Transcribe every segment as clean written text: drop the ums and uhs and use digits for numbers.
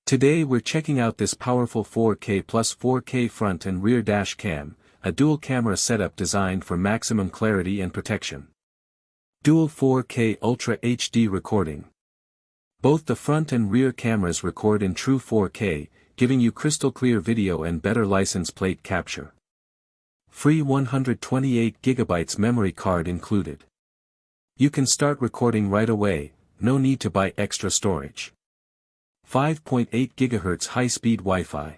Today we're checking out this powerful 4K plus 4K front and rear dash cam, a dual camera setup designed for maximum clarity and protection. Dual 4K Ultra HD recording. Both the front and rear cameras record in true 4K, giving you crystal clear video and better license plate capture. Free 128GB memory card included. You can start recording right away, no need to buy extra storage. 5.8 GHz high-speed Wi-Fi.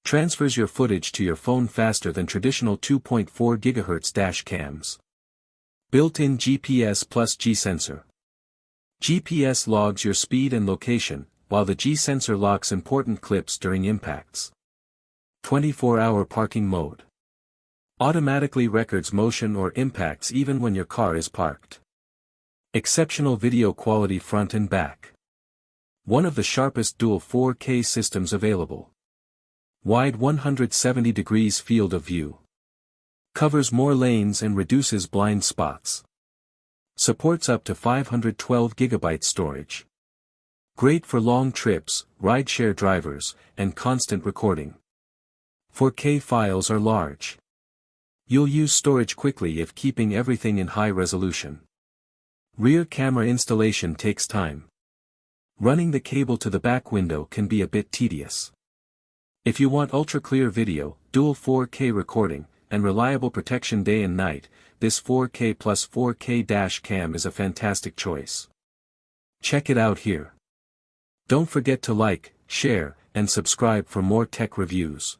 Transfers your footage to your phone faster than traditional 2.4 GHz dash cams. Built-in GPS plus G-sensor. GPS logs your speed and location, while the G-sensor locks important clips during impacts. 24-hour parking mode. Automatically records motion or impacts even when your car is parked. Exceptional video quality front and back. One of the sharpest dual 4K systems available. Wide 170 degrees field of view. Covers more lanes and reduces blind spots. Supports up to 512GB storage. Great for long trips, rideshare drivers, and constant recording. 4K files are large. You'll use storage quickly if keeping everything in high resolution. Rear camera installation takes time. Running the cable to the back window can be a bit tedious. If you want ultra-clear video, dual 4K recording, and reliable protection day and night, this 4K plus 4K dash cam is a fantastic choice. Check it out here. Don't forget to like, share, and subscribe for more tech reviews.